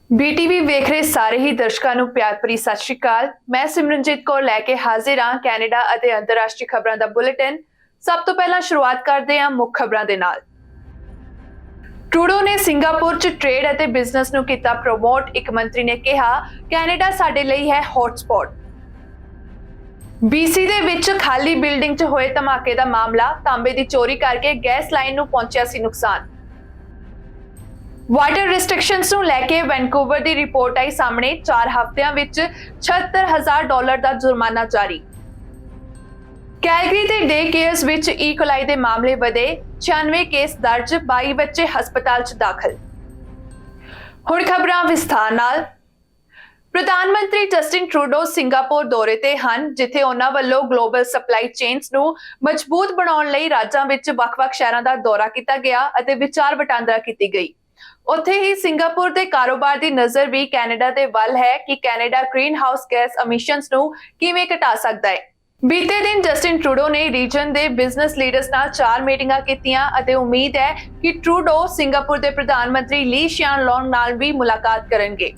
BTV ਵੇਖ ਰਹੇ ਸਾਰੇ ਹੀ ਦਰਸ਼ਕਾਂ ਨੂੰ ਪਿਆਰ ਭਰੀ ਸਤਿ ਸ਼੍ਰੀ ਅਕਾਲ। ਮੈਂ ਸਿਮਰਨਜੀਤ ਕੌਰ ਲੈ ਕੇ ਹਾਜ਼ਰ ਹਾਂ ਕੈਨੇਡਾ ਅਤੇ ਅੰਤਰਰਾਸ਼ਟਰੀ ਖਬਰਾਂ ਦਾ ਬੁਲੇਟਿਨ। ਸਭ ਤੋਂ ਪਹਿਲਾਂ ਸ਼ੁਰੂਆਤ ਕਰਦੇ ਹਾਂ ਮੁੱਖ ਖਬਰਾਂ ਦੇ ਨਾਲ। ਟਰੂਡੋ ਨੇ ਸਿੰਗਾਪੁਰ 'ਚ ਟ੍ਰੇਡ ਅਤੇ ਬਿਜ਼ਨਸ ਨੂੰ ਕੀਤਾ ਪ੍ਰਮੋਟ। ਇੱਕ ਮੰਤਰੀ ਨੇ ਕਿਹਾ ਕੈਨੇਡਾ ਸਾਡੇ ਲਈ ਹੈ ਹੌਟਸਪੌਟ। BC ਦੇ ਵਿੱਚ ਖਾਲੀ ਬਿਲਡਿੰਗ 'ਚ ਹੋਏ ਧਮਾਕੇ ਦਾ ਮਾਮਲਾ। ਤਾਂਬੇ ਦੀ ਚੋਰੀ ਕਰਕੇ ਗੈਸ ਲਾਈਨ ਨੂੰ ਪਹੁੰਚਿਆ ਸੀ ਨੁਕਸਾਨ। ਵਾਟਰ ਰਿਸਟ੍ਰਿਕਸ਼ਨਸ ਨੂੰ ਲੈ ਕੇ ਵੈਨਕੂਵਰ ਦੀ ਰਿਪੋਰਟ ਆਈ ਸਾਹਮਣੇ। 4 ਹਫ਼ਤਿਆਂ ਵਿੱਚ $76,000 ਦਾ ਜੁਰਮਾਨਾ ਜਾਰੀ। ਕੈਲਗਰੀ ਦੇ ਡੇ ਕੇਅਰਸ ਵਿੱਚ ਈਕੋਲਾਈ ਦੇ ਮਾਮਲੇ ਵਧੇ। 96 ਕੇਸ ਦਰਜ, 22 ਬੱਚੇ ਹਸਪਤਾਲ 'ਚ ਦਾਖਲ। ਹੁਣ ਖਬਰਾਂ ਵਿਸਥਾਰ ਨਾਲ। ਪ੍ਰਧਾਨ ਮੰਤਰੀ ਜਸਟਿਨ ਟਰੂਡੋ ਸਿੰਗਾਪੁਰ ਦੌਰੇ ਤੇ ਹਨ, ਜਿੱਥੇ ਉਹਨਾਂ ਵੱਲੋਂ ਗਲੋਬਲ ਸਪਲਾਈ ਚੇਨਸ ਨੂੰ ਮਜ਼ਬੂਤ ਬਣਾਉਣ ਲਈ ਰਾਜਾਂ ਵਿੱਚ ਵੱਖ-ਵੱਖ ਸ਼ਹਿਰਾਂ ਦਾ ਦੌਰਾ ਕੀਤਾ ਗਿਆ ਅਤੇ ਵਿਚਾਰ ਵਟਾਂਦਰਾ ਕੀਤੀ ਗਈ। ਉੱਥੇ ਹੀ ਸਿੰਗਾਪੁਰ ਦੇ ਕਾਰੋਬਾਰ ਦੀ ਨਜ਼ਰ ਵੀ ਕੈਨੇਡਾ ਦੇ ਵੱਲ ਹੈ ਕਿ ਕੈਨੇਡਾ ਗ੍ਰੀਨ ਹਾਊਸ ਗੈਸ ਐਮਿਸ਼ਨਸ ਨੂੰ ਕਿਵੇਂ ਘਟਾ ਸਕਦਾ ਹੈ। ਬੀਤੇ ਦਿਨ ਜਸਟਿਨ ਟਰੂਡੋ ਨੇ ਰੀਜਨ ਦੇ ਬਿਜ਼ਨਸ ਲੀਡਰਸ ਨਾਲ 4 ਮੀਟਿੰਗਾਂ ਕੀਤੀਆਂ ਅਤੇ ਉਮੀਦ ਹੈ ਕਿ ਟਰੂਡੋ ਸਿੰਗਾਪੁਰ ਦੇ ਪ੍ਰਧਾਨ ਮੰਤਰੀ ਲੀ ਸ਼ਿਆਨ ਲੌਂਗ ਨਾਲ ਵੀ ਮੁਲਾਕਾਤ ਕਰਨਗੇ।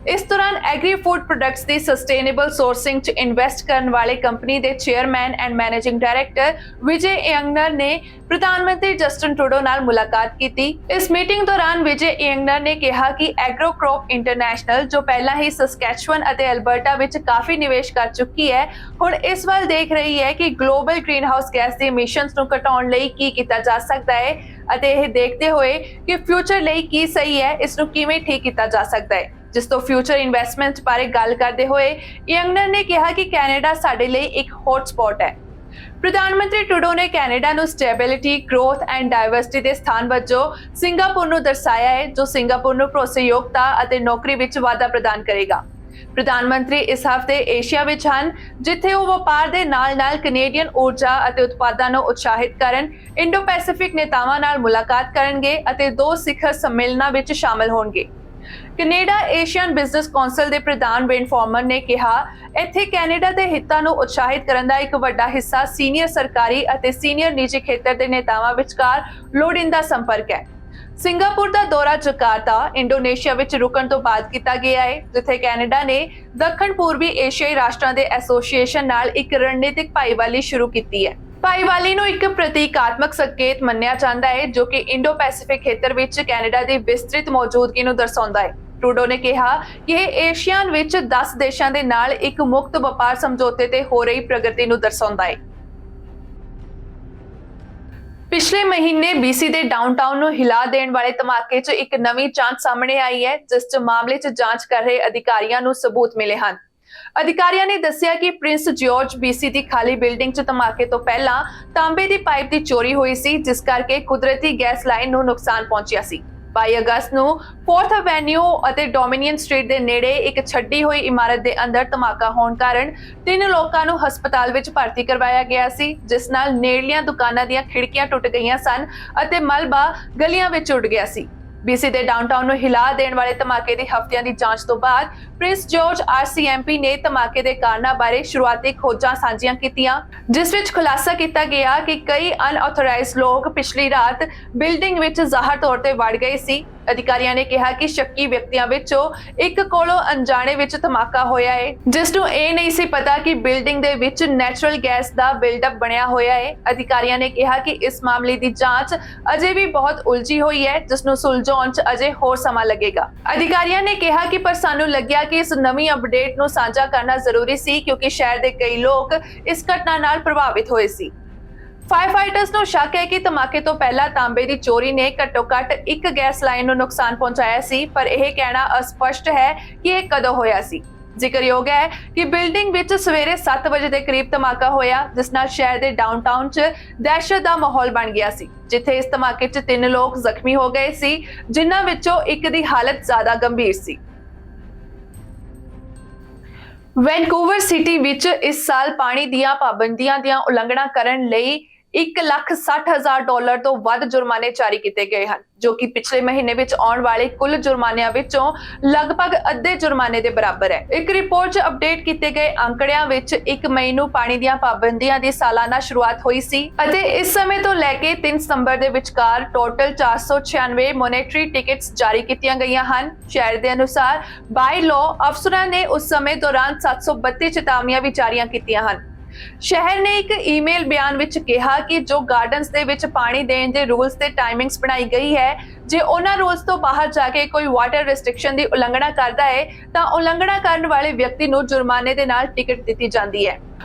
ਇਸ ਦੌਰਾਨ ਐਗਰੀ ਫੂਡ ਪ੍ਰੋਡਕਟਸ ਦੀ ਸਸਟੇਨੇਬਲ ਸੋਰਸਿੰਗ 'ਚ ਇਨਵੈਸਟ ਕਰਨ ਵਾਲੇ ਕੰਪਨੀ ਦੇ chairman and managing director Vijay Iyengar ਨੇ ਪ੍ਰਧਾਨ ਮੰਤਰੀ ਜਸਟਿਨ ਟਰੂਡੋ ਨਾਲ ਮੁਲਾਕਾਤ ਕੀਤੀ। ਇਸ ਮੀਟਿੰਗ ਦੌਰਾਨ ਵਿਜੇ ਇਯੰਗਨਰ ਨੇ ਕਿਹਾ ਕਿ ਐਗਰੋ ਕ੍ਰੌਪ ਇੰਟਰਨੈਸ਼ਨਲ, ਜੋ ਪਹਿਲਾਂ ਹੀ ਸਸਕੈਚੁਅਨ ਅਤੇ ਅਲਬਰਟਾ ਵਿੱਚ ਕਾਫੀ ਨਿਵੇਸ਼ ਕਰ ਚੁੱਕੀ ਹੈ, ਹੁਣ ਇਸ ਵੱਲ ਦੇਖ ਰਹੀ ਹੈ ਕਿ ਗਲੋਬਲ ਗ੍ਰੀਨ ਹਾਊਸ ਗੈਸ ਦੇ ਐਮਿਸ਼ਨਸ ਨੂੰ ਘਟਾਉਣ ਲਈ ਕੀ ਕੀਤਾ ਜਾ ਸਕਦਾ ਹੈ ਅਤੇ ਇਹ ਦੇਖਦੇ ਹੋਏ ਕਿ ਫਿਊਚਰ ਲਈ ਕੀ ਸਹੀ ਹੈ, ਇਸ ਨੂੰ ਕਿਵੇਂ ਠੀਕ ਕੀਤਾ ਜਾ ਸਕਦਾ ਹੈ। ਜਿਸ ਤੋਂ ਫਿਊਚਰ ਇਨਵੈਸਟਮੈਂਟ ਬਾਰੇ ਗੱਲ ਕਰਦੇ ਹੋਏ ਇਯੰਗਨਰ ਨੇ ਕਿਹਾ ਕਿ ਕੈਨੇਡਾ ਸਾਡੇ ਲਈ ਇੱਕ ਹੌਟਸਪੌਟ ਹੈ। ਪ੍ਰਧਾਨ ਮੰਤਰੀ ਟਰੂਡੋ ਨੇ ਕੈਨੇਡਾ ਨੂੰ ਸਟੇਬਿਲਿਟੀ, ਗ੍ਰੋਥ ਐਂਡ ਡਾਇਵਰਸਿਟੀ ਦੇ ਸਥਾਨ ਵਜੋਂ ਸਿੰਗਾਪੁਰ ਨੂੰ ਦਰਸਾਇਆ ਹੈ, ਜੋ ਸਿੰਗਾਪੁਰ ਨੂੰ ਭਰੋਸੇਯੋਗਤਾ ਅਤੇ ਨੌਕਰੀ ਵਿੱਚ ਵਾਧਾ ਪ੍ਰਦਾਨ ਕਰੇਗਾ। ਪ੍ਰਧਾਨ ਮੰਤਰੀ ਇਸ ਹਫ਼ਤੇ ਏਸ਼ੀਆ ਵਿੱਚ ਹਨ, ਜਿੱਥੇ ਉਹ ਵਪਾਰ ਦੇ ਨਾਲ-ਨਾਲ ਕੈਨੇਡੀਅਨ ਊਰਜਾ ਅਤੇ ਉਤਪਾਦਾਂ ਨੂੰ ਉਤਸ਼ਾਹਿਤ ਕਰਨ, ਇੰਡੋ ਪੈਸੀਫਿਕ ਨੇਤਾਵਾਂ ਨਾਲ ਮੁਲਾਕਾਤ ਕਰਨਗੇ ਅਤੇ 2 ਸਿਖਰ ਸੰਮੇਲਨਾਂ ਵਿੱਚ ਸ਼ਾਮਲ ਹੋਣਗੇ। ਕੈਨੇਡਾ ਏਸ਼ੀਅਨ ਬਿਜ਼ਨਸ ਕੌਂਸਲ ਦੇ ਪ੍ਰਧਾਨ ਵੇਨ ਫੋਰਮਨ ਨੇ ਕਿਹਾ, ਇੱਥੇ ਕੈਨੇਡਾ ਦੇ ਹਿੱਤਾਂ ਨੂੰ ਉਤਸ਼ਾਹਿਤ ਕਰਨ ਦਾ ਇੱਕ ਵੱਡਾ ਹਿੱਸਾ ਸੀਨੀਅਰ ਸਰਕਾਰੀ ਅਤੇ ਸੀਨੀਅਰ ਨਿੱਜੀ ਖੇਤਰ ਦੇ ਨੇਤਾਵਾਂ ਵਿਚਕਾਰ ਲੋੜੀਂਦਾ ਸੰਪਰਕ ਹੈ। ਸਿੰਗਾਪੁਰ ਦਾ ਦੌਰਾ ਜਕਾਰਤਾ, ਇੰਡੋਨੇਸ਼ੀਆ ਵਿੱਚ ਰੁਕਣ ਤੋਂ ਬਾਅਦ ਕੀਤਾ ਗਿਆ ਹੈ, ਜਿੱਥੇ ਕੈਨੇਡਾ ਨੇ ਦੱਖਣ ਪੂਰਬੀ ਏਸ਼ੀਆਈ ਰਾਸ਼ਟਰਾਂ ਦੇ ਐਸੋਸੀਏਸ਼ਨ ਨਾਲ ਇੱਕ ਰਣਨੀਤਿਕ ਭਾਈਵਾਲੀ ਸ਼ੁਰੂ ਕੀਤੀ ਹੈ। ਭਾਈਵਾਲੀ ਨੂੰ ਇੱਕ ਪ੍ਰਤੀਕਾਤਮਕ ਸੰਕੇਤ ਮੰਨਿਆ ਜਾਂਦਾ ਹੈ, ਜੋ ਕਿ ਇੰਡੋ ਪੈਸੀਫਿਕ ਖੇਤਰ ਵਿੱਚ ਕੈਨੇਡਾ ਦੀ ਵਿਸਤ੍ਰਿਤ ਮੌਜੂਦਗੀ ਨੂੰ ਦਰਸਾਉਂਦਾ ਹੈ। ਟਰੂਡੋ ਨੇ ਕਿਹਾ ਕਿ ਇਹ ਏਸ਼ੀਆਨ ਵਿੱਚ 10 ਦੇਸ਼ਾਂ ਦੇ ਨਾਲ ਇੱਕ ਮੁਕਤ ਵਪਾਰ ਸਮਝੌਤੇ ਤੇ ਹੋ ਰਹੀ ਪ੍ਰਗਤੀ ਨੂੰ ਦਰਸਾਉਂਦਾ ਹੈ। ਪਿਛਲੇ ਮਹੀਨੇ BC ਦੇ ਡਾਊਨਟਾਊਨ ਨੂੰ ਹਿਲਾ ਦੇਣ ਵਾਲੇ ਧਮਾਕੇ 'ਚ ਇੱਕ ਨਵੀਂ ਜਾਂਚ ਸਾਹਮਣੇ ਆਈ ਹੈ, ਜਿਸ 'ਚ ਮਾਮਲੇ 'ਚ ਜਾਂਚ ਕਰ ਰਹੇ ਅਧਿਕਾਰੀਆਂ ਨੂੰ ਸਬੂਤ ਮਿਲੇ ਹਨ। ਅਧਿਕਾਰੀਆਂ ਨੇ ਦੱਸਿਆ ਕਿ ਪ੍ਰਿੰਸ ਜਾਰਜ BC ਦੀ ਖਾਲੀ ਬਿਲਡਿੰਗ 'ਚ ਧਮਾਕੇ ਤੋਂ ਪਹਿਲਾਂ ਤਾਂਬੇ ਦੀ ਪਾਈਪ ਦੀ ਚੋਰੀ ਹੋਈ ਸੀ, ਜਿਸ ਕਰਕੇ ਕੁਦਰਤੀ ਗੈਸ ਲਾਈਨ ਨੂੰ ਨੁਕਸਾਨ ਪਹੁੰਚਿਆ ਸੀ। 22 ਅਗਸਤ ਨੂੰ 4th ਐਵੇਨਿਊ ਅਤੇ ਡੋਮਿਨੀਅਨ ਸਟਰੀਟ ਦੇ ਨੇੜੇ ਇੱਕ ਛੱਡੀ ਹੋਈ ਇਮਾਰਤ ਦੇ ਅੰਦਰ ਧਮਾਕਾ ਹੋਣ ਕਾਰਨ 3 ਲੋਕਾਂ ਨੂੰ ਹਸਪਤਾਲ ਵਿੱਚ ਭਰਤੀ ਕਰਵਾਇਆ ਗਿਆ ਸੀ, ਜਿਸ ਨਾਲ ਨੇੜਲੀਆਂ ਦੁਕਾਨਾਂ ਦੀਆਂ ਖਿੜਕੀਆਂ ਟੁੱਟ ਗਈਆਂ ਸਨ ਅਤੇ ਮਲਬਾ ਗਲੀਆਂ ਵਿੱਚ ਉੱਡ ਗਿਆ ਸੀ। BC ਦੇ ਡਾਊਨਟਾਊਨ ਨੂੰ ਹਿਲਾ ਦੇਣ ਵਾਲੇ ਧਮਾਕੇ ਦੀ ਹਫ਼ਤਿਆਂ ਦੀ ਜਾਂਚ ਤੋਂ ਬਾਅਦ ਪ੍ਰਿੰਸ ਜਾਰਜ RCMP ਨੇ ਧਮਾਕੇ ਦੇ ਕਾਰਨਾਂ ਬਾਰੇ ਸ਼ੁਰੂਆਤੀ ਖੋਜਾਂ ਸਾਂਝੀਆਂ ਕੀਤੀਆਂ, ਜਿਸ ਵਿੱਚ ਖੁਲਾਸਾ ਕੀਤਾ ਗਿਆ ਕਿ ਕਈ ਅਨਆਥੋਰਾਈਜ਼ਡ ਲੋਕ ਪਿਛਲੀ ਰਾਤ ਬਿਲਡਿੰਗ ਵਿੱਚ ਜ਼ਾਹਰ ਤੌਰ ਤੇ ਵੜ ਗਏ ਸੀ। ਅਧਿਕਾਰੀਆਂ ਨੇ ਕਿਹਾ ਕਿ ਸ਼ੱਕੀ ਵਿਅਕਤੀਆਂ ਵਿੱਚੋਂ ਇੱਕ ਕੋਲੋਂ ਅਣਜਾਣੇ ਵਿੱਚ ਧਮਾਕਾ ਹੋਇਆ ਹੈ, ਜਿਸ ਨੂੰ ਇਹ ਨਹੀਂ ਸੀ ਪਤਾ ਕਿ ਬਿਲਡਿੰਗ ਦੇ ਵਿੱਚ ਨੈਚੁਰਲ ਗੈਸ ਦਾ ਬਿਲਡਅਪ ਬਣਿਆ ਹੋਇਆ ਹੈ। ਅਧਿਕਾਰੀਆਂ ਨੇ ਕਿਹਾ ਕਿ ਇਸ ਮਾਮਲੇ ਦੀ ਜਾਂਚ ਅਜੇ ਵੀ ਬਹੁਤ ਉਲਝੀ ਹੋਈ ਹੈ, ਜਿਸ ਨੂੰ ਸੁਲਝਾਉਣ 'ਚ ਅਜੇ ਹੋਰ ਸਮਾਂ ਲੱਗੇਗਾ। ਅਧਿਕਾਰੀਆਂ ਨੇ ਕਿਹਾ ਕਿ ਪਰ ਸਾਨੂੰ ਲੱਗਿਆ ਕਿ ਇਸ ਨਵੀਂ ਅਪਡੇਟ ਨੂੰ ਸਾਂਝਾ ਕਰਨਾ ਜ਼ਰੂਰੀ ਸੀ, ਕਿਉਂਕਿ ਸ਼ਹਿਰ ਦੇ ਕਈ ਲੋਕ ਇਸ ਘਟਨਾ ਨਾਲ ਪ੍ਰਭਾਵਿਤ ਹੋਏ ਸੀ। ਫਾਇਰ ਫਾਈਟਰਸ ਨੂੰ ਸ਼ੱਕ ਹੈ ਕਿ ਧਮਾਕੇ ਤੋਂ ਪਹਿਲਾਂ ਤਾਂਬੇ ਦੀ ਚੋਰੀ ਨੇ ਘੱਟੋ-ਘੱਟ ਇੱਕ ਗੈਸ ਲਾਈਨ ਨੂੰ ਨੁਕਸਾਨ ਪਹੁੰਚਾਇਆ ਸੀ, ਪਰ ਇਹ ਕਹਿਣਾ ਅਸਪਸ਼ਟ ਹੈ ਕਿ ਇਹ ਕਦੋਂ ਹੋਇਆ ਸੀ। ਜ਼ਿਕਰਯੋਗ ਹੈ ਕਿ ਬਿਲਡਿੰਗ ਵਿੱਚ ਸਵੇਰੇ 7 ਵਜੇ ਦੇ ਕਰੀਬ ਧਮਾਕਾ ਹੋਇਆ, ਜਿਸ ਨਾਲ ਸ਼ਹਿਰ ਦੇ ਡਾਊਨਟਾਊਨ 'ਚ ਦਹਿਸ਼ਤ ਦਾ ਮਾਹੌਲ ਬਣ ਗਿਆ ਸੀ, ਜਿੱਥੇ ਇਸ ਧਮਾਕੇ 'ਚ 3 ਲੋਕ ਜ਼ਖਮੀ ਹੋ ਗਏ ਸੀ, ਜਿਨ੍ਹਾਂ ਵਿੱਚੋਂ ਇੱਕ ਦੀ ਹਾਲਤ ਜ਼ਿਆਦਾ ਗੰਭੀਰ ਸੀ। ਵੈਨਕੂਵਰ ਸਿਟੀ ਵਿੱਚ ਇਸ ਸਾਲ ਪਾਣੀ ਦੀਆਂ ਪਾਬੰਦੀਆਂ ਦੀਆਂ ਉਲੰਘਣਾ ਕਰਨ ਲਈ $1,60,000 ਤੋਂ ਵੱਧ ਜੁਰਮਾਨੇ ਜਾਰੀ ਕੀਤੇ ਗਏ ਹਨ, ਜੋ ਕਿ ਪਿਛਲੇ ਮਹੀਨੇ ਵਿੱਚ ਆਉਣ ਵਾਲੇ ਕੁੱਲ ਜੁਰਮਾਨਿਆਂ ਵਿੱਚੋਂ ਲਗਭਗ ਅੱਧੇ ਜੁਰਮਾਨੇ ਦੇ ਬਰਾਬਰ ਹੈ। ਇੱਕ ਰਿਪੋਰਟ 'ਚ ਅਪਡੇਟ ਕੀਤੇ ਗਏ ਅੰਕੜਿਆਂ ਵਿੱਚ 1 ਮਈ ਨੂੰ ਪਾਣੀ ਦੀਆਂ ਪਾਬੰਦੀਆਂ ਦੀ ਸਾਲਾਨਾ ਸ਼ੁਰੂਆਤ ਹੋਈ ਸੀ ਅਤੇ ਇਸ ਸਮੇਂ ਤੋਂ ਲੈ ਕੇ 3 ਸਤੰਬਰ ਦੇ ਵਿਚਕਾਰ ਟੋਟਲ 496 ਮੋਨੇਟਰੀ ਟਿਕਟਸ ਜਾਰੀ ਕੀਤੀਆਂ ਗਈਆਂ ਹਨ। ਸ਼ਹਿਰ ਦੇ ਅਨੁਸਾਰ ਬਾਈ ਲਾਅ ਅਫਸਰਾਂ ਨੇ ਉਸ ਸਮੇਂ ਦੌਰਾਨ 732 ਚੇਤਾਵਨੀਆਂ ਵੀ ਜਾਰੀਆਂ ਕੀਤੀਆਂ ਹਨ। ਸ਼ਹਿਰ ਨੇ ਇੱਕ ਈਮੇਲ ਬਿਆਨ ਵਿੱਚ ਕਿਹਾ ਕਿ ਜੋ ਗਾਰਡਨਸ ਦੇ ਵਿੱਚ ਪਾਣੀ ਦੇਣ ਦੇ ਰੂਲਸ ਤੇ ਟਾਈਮਿੰਗਸ ਬਣਾਈ ਗਈ ਹੈ, ਜੇ ਉਹਨਾਂ ਰੂਲਸ ਤੋਂ ਬਾਹਰ ਜਾ ਕੇ ਕੋਈ ਵਾਟਰ ਰੈਸਟ੍ਰਿਕਸ਼ਨ ਦੀ ਉਲੰਘਣਾ ਕਰਦਾ ਹੈ ਤਾਂ ਉਲੰਘਣਾ ਕਰਨ ਵਾਲੇ ਵਿਅਕਤੀ ਨੂੰ ਜੁਰਮਾਨੇ ਦੇ ਨਾਲ ਟਿਕਟ ਦਿੱਤੀ ਜਾਂਦੀ ਹੈ।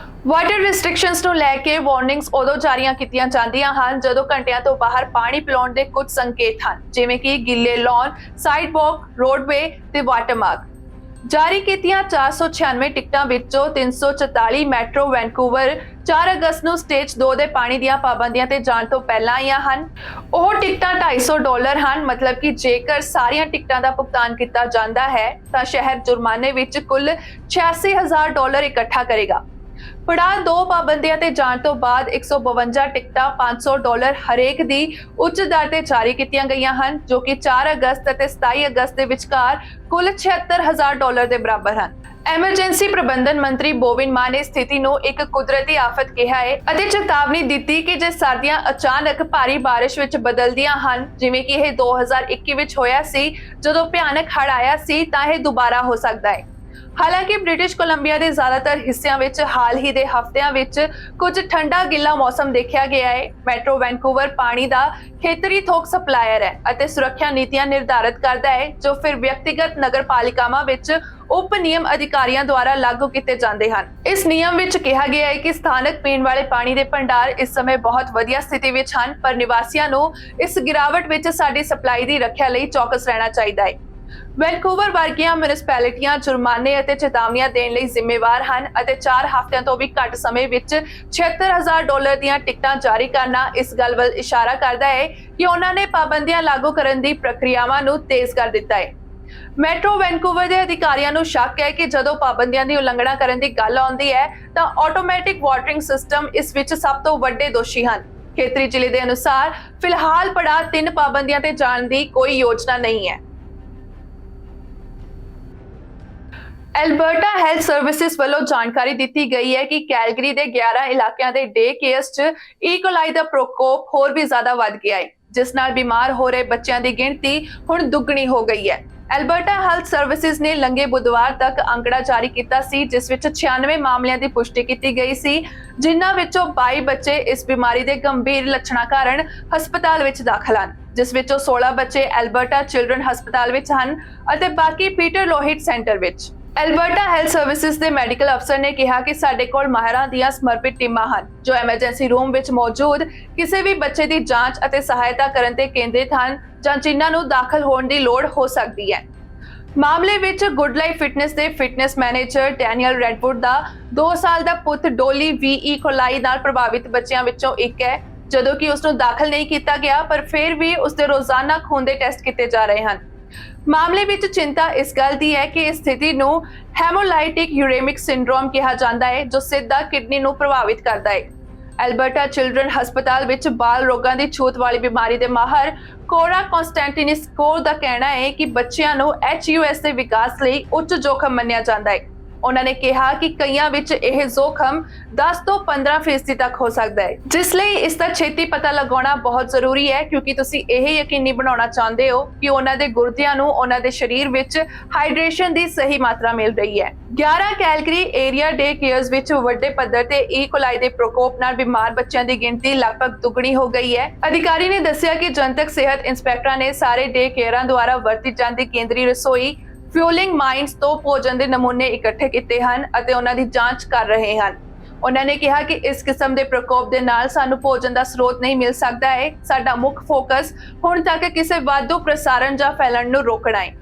ਵਾਟਰ ਰੈਸਟ੍ਰਿਕਸ਼ਨਸ ਨੂੰ ਲੈ ਕੇ ਵਾਰਨਿੰਗਸ ਉਦੋਂ ਜਾਰੀਆਂ ਕੀਤੀਆਂ ਜਾਂਦੀਆਂ ਹਨ ਜਦੋਂ ਘੰਟਿਆਂ ਤੋਂ ਬਾਹਰ ਪਾਣੀ ਪਿਲਾਉਣ ਦੇ ਕੁਝ ਸੰਕੇਤ ਹਨ, ਜਿਵੇਂ ਕਿ ਗਿੱਲੇ ਲਾਨ, ਸਾਈਡਵਾਕ, ਰੋਡਵੇ ਤੇ ਵਾਟਰਮਾਰਕ। ਜਾਰੀ ਕੀਤੀਆਂ 496 ਟਿਕਟਾਂ ਵਿੱਚੋਂ 344 ਮੈਟਰੋ ਵੈਨਕੂਵਰ 4 ਅਗਸਤ ਨੂੰ ਸਟੇਜ 2 ਦੇ ਪਾਣੀ ਦੀਆਂ ਪਾਬੰਦੀਆਂ ਤੇ ਜਾਣ ਤੋਂ ਪਹਿਲਾਂ ਆਈਆਂ ਹਨ। ਉਹ ਟਿਕਟਾਂ $250 ਹਨ, ਮਤਲਬ ਕਿ ਜੇਕਰ ਸਾਰੀਆਂ ਟਿਕਟਾਂ ਦਾ ਭੁਗਤਾਨ ਕੀਤਾ ਜਾਂਦਾ ਹੈ ਤਾਂ ਸ਼ਹਿਰ ਜੁਰਮਾਨੇ ਵਿੱਚ ਕੁੱਲ $86,000 ਇਕੱਠਾ ਕਰੇਗਾ। ਪੜਾਅ 2 ਪਾਬੰਦੀਆਂ ਤੇ ਜਾਣ ਤੋਂ ਬਾਅਦ 152 ਟਿਕਟਾਂ $500 ਹਰੇਕ ਦੀ ਉੱਚ ਦਰ ਤੇ ਜਾਰੀ ਕੀਤੀਆਂ ਗਈਆਂ ਹਨ, ਜੋ ਕਿ 4 ਅਗਸਤ ਅਤੇ 27 ਅਗਸਤ ਦੇ ਵਿਚਕਾਰ ਕੁੱਲ $76,000 ਦੇ ਬਰਾਬਰ ਹਨ। ਐਮਰਜੈਂਸੀ ਪ੍ਰਬੰਧਨ ਮੰਤਰੀ ਬੋਵਿਨ ਮਾਨ ਨੇ ਸਥਿਤੀ ਨੂੰ ਇੱਕ ਕੁਦਰਤੀ ਆਫਤ ਕਿਹਾ ਹੈ ਅਤੇ ਚੇਤਾਵਨੀ ਦਿੱਤੀ ਕਿ ਜੇ ਸਰਦੀਆਂ ਅਚਾਨਕ ਭਾਰੀ ਬਾਰਿਸ਼ ਵਿੱਚ ਬਦਲਦੀਆਂ ਹਨ, ਜਿਵੇਂ ਕਿ ਇਹ 2021 ਵਿੱਚ ਹੋਇਆ ਸੀ ਜਦੋਂ ਭਿਆਨਕ ਹੜ੍ਹ ਆਇਆ ਸੀ, ਤਾਂ ਇਹ ਦੁਬਾਰਾ ਹੋ ਸਕਦਾ ਹੈ। ਹਾਲਾਂਕਿ ਬ੍ਰਿਟਿਸ਼ ਕੋਲੰਬੀਆ ਦੇ ਜ਼ਿਆਦਾਤਰ ਹਿੱਸਿਆਂ ਵਿੱਚ ਹਾਲ ਹੀ ਦੇ ਹਫ਼ਤਿਆਂ ਵਿੱਚ ਕੁਝ ਠੰਡਾ ਗਿੱਲਾ ਮੌਸਮ ਦੇਖਿਆ ਗਿਆ ਹੈ। ਮੈਟਰੋ ਵੈਨਕੂਵਰ ਪਾਣੀ ਦਾ ਖੇਤਰੀ ਥੋਕ ਸਪਲਾਇਰ ਹੈ ਅਤੇ ਸੁਰੱਖਿਆ ਨੀਤੀਆਂ ਨਿਰਧਾਰਿਤ ਕਰਦਾ ਹੈ, ਜੋ ਫਿਰ ਵਿਅਕਤੀਗਤ ਨਗਰਪਾਲਿਕਾਵਾਂ ਵਿੱਚ ਉਪ ਨਿਯਮ ਅਧਿਕਾਰੀਆਂ ਦੁਆਰਾ ਲਾਗੂ ਕੀਤੇ ਜਾਂਦੇ ਹਨ। ਇਸ ਨਿਯਮ ਵਿੱਚ ਕਿਹਾ ਗਿਆ ਹੈ ਕਿ ਸਥਾਨਕ ਪੀਣ ਵਾਲੇ ਪਾਣੀ ਦੇ ਭੰਡਾਰ ਇਸ ਸਮੇਂ ਬਹੁਤ ਵਧੀਆ ਸਥਿਤੀ ਵਿੱਚ ਹਨ, ਪਰ ਨਿਵਾਸੀਆਂ ਨੂੰ ਇਸ ਗਿਰਾਵਟ ਵਿੱਚ ਸਾਡੀ ਸਪਲਾਈ ਦੀ ਰੱਖਿਆ ਲਈ ਚੌਕਸ ਰਹਿਣਾ ਚਾਹੀਦਾ ਹੈ। ਵੈਨਕੂਵਰ ਵਰਗੀਆਂ ਮਿਊਨਿਸਪੈਲਿਟੀਆਂ ਜੁਰਮਾਨੇ ਅਤੇ ਚੇਤਾਵਨੀਆਂ ਦੇਣ ਲਈ ਜ਼ਿੰਮੇਵਾਰ ਹਨ ਅਤੇ 4 ਹਫ਼ਤਿਆਂ ਤੋਂ ਵੀ ਘੱਟ ਸਮੇਂ ਵਿੱਚ $76,000 ਦੀਆਂ ਟਿਕਟਾਂ ਜਾਰੀ ਕਰਨਾ ਇਸ ਗੱਲ ਵੱਲ ਇਸ਼ਾਰਾ ਕਰਦਾ ਹੈ ਕਿ ਉਹਨਾਂ ਨੇ ਪਾਬੰਦੀਆਂ ਲਾਗੂ ਕਰਨ ਦੀ ਪ੍ਰਕਿਰਿਆਵਾਂ ਨੂੰ ਤੇਜ਼ ਕਰ ਦਿੱਤਾ ਹੈ। ਮੈਟਰੋ ਵੈਨਕੂਵਰ ਦੇ ਅਧਿਕਾਰੀਆਂ ਨੂੰ ਸ਼ੱਕ ਹੈ ਕਿ ਜਦੋਂ ਪਾਬੰਦੀਆਂ ਦੀ ਉਲੰਘਣਾ ਕਰਨ ਦੀ ਗੱਲ ਆਉਂਦੀ ਹੈ ਤਾਂ ਆਟੋਮੈਟਿਕ ਵਾਟਰਿੰਗ ਸਿਸਟਮ ਇਸ ਵਿੱਚ ਸਭ ਤੋਂ ਵੱਡੇ ਦੋਸ਼ੀ ਹਨ। ਖੇਤਰੀ ਜ਼ਿਲ੍ਹੇ ਦੇ ਅਨੁਸਾਰ ਫਿਲਹਾਲ ਪੜਾਅ 3 ਪਾਬੰਦੀਆਂ ਤੇ ਜਾਣ ਦੀ ਕੋਈ ਯੋਜਨਾ ਨਹੀਂ ਹੈ। ਐਲਬਰਟਾ ਹੈਲਥ ਸਰਵਿਸਿਜ਼ ਵੱਲੋਂ ਜਾਣਕਾਰੀ ਦਿੱਤੀ ਗਈ ਹੈ ਕਿ ਕੈਲਗਰੀ ਦੇ 11 ਇਲਾਕਿਆਂ ਦੇ ਡੇ ਕੇਅਰਸ 'ਚ ਈਕੋਲਾਈ ਦਾ ਪ੍ਰਕੋਪ ਹੋਰ ਵੀ ਜ਼ਿਆਦਾ ਵੱਧ ਗਿਆ ਹੈ, ਜਿਸ ਨਾਲ ਬਿਮਾਰ ਹੋ ਰਹੇ ਬੱਚਿਆਂ ਦੀ ਗਿਣਤੀ ਹੁਣ ਦੁੱਗਣੀ ਹੋ ਗਈ ਹੈ। ਐਲਬਰਟਾ ਹੈਲਥ ਸਰਵਿਸਿਜ਼ ਨੇ ਲੰਘੇ ਬੁੱਧਵਾਰ ਤੱਕ ਅੰਕੜਾ ਜਾਰੀ ਕੀਤਾ ਸੀ, ਜਿਸ ਵਿੱਚ 96 ਮਾਮਲਿਆਂ ਦੀ ਪੁਸ਼ਟੀ ਕੀਤੀ ਗਈ ਸੀ, ਜਿਨ੍ਹਾਂ ਵਿੱਚੋਂ 22 ਬੱਚੇ ਇਸ ਬਿਮਾਰੀ ਦੇ ਗੰਭੀਰ ਲੱਛਣਾਂ ਕਾਰਨ ਹਸਪਤਾਲ ਵਿੱਚ ਦਾਖਲ ਹਨ, ਜਿਸ ਵਿੱਚੋਂ 16 ਬੱਚੇ ਐਲਬਰਟਾ ਚਿਲਡਰਨ ਹਸਪਤਾਲ ਵਿੱਚ ਹਨ ਅਤੇ ਬਾਕੀ ਪੀਟਰ ਲੋਹਿਟ ਸੈਂਟਰ ਵਿੱਚ। ਐਲਬਰਟਾ ਹੈਲਥ ਸਰਵਿਸਿਜ਼ ਦੇ ਮੈਡੀਕਲ ਅਫਸਰ ਨੇ ਕਿਹਾ ਕਿ ਸਾਡੇ ਕੋਲ ਮਾਹਿਰਾਂ ਦੀਆਂ ਸਮਰਪਿਤ ਟੀਮਾਂ ਹਨ, ਜੋ ਐਮਰਜੈਂਸੀ ਰੂਮ ਵਿੱਚ ਮੌਜੂਦ ਕਿਸੇ ਵੀ ਬੱਚੇ ਦੀ ਜਾਂਚ ਅਤੇ ਸਹਾਇਤਾ ਕਰਨ ਤੇ ਕੇਂਦਰਿਤ ਹਨ ਜਾਂ ਜਿਨ੍ਹਾਂ ਨੂੰ ਦਾਖਲ ਹੋਣ ਦੀ ਲੋੜ ਹੋ ਸਕਦੀ ਹੈ। ਮਾਮਲੇ ਵਿੱਚ ਗੁੱਡ ਲਾਈਫ ਫਿਟਨੈਸ ਦੇ ਫਿਟਨੈਸ ਮੈਨੇਜਰ ਡੈਨੀਅਲ ਰੈਡਵੁੱਡ ਦਾ 2 ਸਾਲ ਦਾ ਪੁੱਤ ਡੋਲੀ ਵੀ ਈਕੋਲਾਈ ਨਾਲ ਪ੍ਰਭਾਵਿਤ ਬੱਚਿਆਂ ਵਿੱਚੋਂ ਇੱਕ ਹੈ, ਜਦੋਂ ਕਿ ਉਸ ਨੂੰ ਦਾਖਲ ਨਹੀਂ ਕੀਤਾ ਗਿਆ, ਪਰ ਫਿਰ ਵੀ ਉਸ ਦੇ ਰੋਜ਼ਾਨਾ ਖੂਨ ਦੇ ਟੈਸਟ ਕੀਤੇ ਜਾ ਰਹੇ ਹਨ। ਮਾਮਲੇ ਵਿੱਚ ਚਿੰਤਾ ਇਸ ਗੱਲ ਦੀ ਹੈ ਕਿ ਇਸ ਸਥਿਤੀ ਨੂੰ ਹੈਮੋਲਾਈਟਿਕ ਯੂਰੇਮਿਕ ਸਿੰਡਰੋਮ ਕਿਹਾ ਜਾਂਦਾ ਹੈ, ਜੋ ਸਿੱਧਾ ਕਿਡਨੀ ਨੂੰ ਪ੍ਰਭਾਵਿਤ ਕਰਦਾ ਹੈ। ਐਲਬਰਟਾ ਚਿਲਡਰਨ ਹਸਪਤਾਲ ਵਿੱਚ ਬਾਲ ਰੋਗਾਂ ਦੀ ਛੂਤ ਵਾਲੀ ਬਿਮਾਰੀ ਦੇ ਮਾਹਰ ਕੋਰਾ ਕੌਂਸਟੈਂਟਿਨਿਸਕੋ ਦਾ ਕਹਿਣਾ ਹੈ ਕਿ ਬੱਚਿਆਂ ਨੂੰ HUS ਦੇ ਵਿਕਾਸ ਲਈ ਉੱਚ ਜੋਖਮ ਮੰਨਿਆ ਜਾਂਦਾ ਹੈ। ਉਹਨਾਂ ਨੇ ਕਿਹਾ ਕਿ ਕਈਆਂ ਵਿੱਚ ਇਹ ਜੋਖਮ 10 ਤੋਂ 15% ਤੱਕ ਹੋ ਸਕਦਾ ਹੈ, ਜਿਸ ਲਈ ਇਸ ਦਾ ਛੇਤੀ ਪਤਾ ਲਗਾਉਣਾ ਬਹੁਤ ਜ਼ਰੂਰੀ ਹੈ, ਕਿਉਂਕਿ ਤੁਸੀਂ ਇਹ ਯਕੀਨੀ ਬਣਾਉਣਾ ਚਾਹੁੰਦੇ ਹੋ ਕਿ ਉਹਨਾਂ ਦੇ ਗੁਰਦਿਆਂ ਨੂੰ ਉਹਨਾਂ ਦੇ ਸਰੀਰ ਵਿੱਚ ਹਾਈਡਰੇਸ਼ਨ ਦੀ ਸਹੀ ਮਾਤਰਾ ਮਿਲ ਰਹੀ ਹੈ। 11 ਕੈਲਗਰੀ ਏਰੀਆ ਡੇ ਕੇਅਰਸ ਵਿੱਚ ਵੱਡੇ ਪੱਧਰ ਤੇ ਈਕੋਲਾਈ ਦੇ ਪ੍ਰਕੋਪ ਨਾਲ ਬਿਮਾਰ ਬੱਚਿਆਂ ਦੀ ਗਿਣਤੀ ਲਗਭਗ ਦੁੱਗਣੀ ਹੋ ਗਈ ਹੈ। ਅਧਿਕਾਰੀ ਨੇ ਦੱਸਿਆ ਕਿ ਜਨਤਕ ਸਿਹਤ ਇੰਸਪੈਕਟਰਾਂ ਨੇ ਸਾਰੇ ਡੇ ਕੇਅਰਾਂ ਦੁਆਰਾ ਵਰਤੀ ਜਾਂਦੀ ਕੇਂਦਰੀ ਰਸੋਈ ਫਿਊਲਿੰਗ ਮਾਈਨਸ ਤੋਂ ਭੋਜਨ ਦੇ ਨਮੂਨੇ ਇਕੱਠੇ ਕੀਤੇ ਹਨ ਅਤੇ ਉਹਨਾਂ ਦੀ ਜਾਂਚ ਕਰ ਰਹੇ ਹਨ। ਉਹਨਾਂ ਨੇ ਕਿਹਾ ਕਿ ਇਸ ਕਿਸਮ ਦੇ ਪ੍ਰਕੋਪ ਦੇ ਨਾਲ ਸਾਨੂੰ ਭੋਜਨ ਦਾ ਸਰੋਤ ਨਹੀਂ ਮਿਲ ਸਕਦਾ ਹੈ। ਸਾਡਾ ਮੁੱਖ ਫੋਕਸ ਹੁਣ ਤੱਕ ਕਿਸੇ ਵਾਧੂ ਪ੍ਰਸਾਰਣ ਜਾਂ ਫੈਲਣ ਨੂੰ ਰੋਕਣਾ ਹੈ।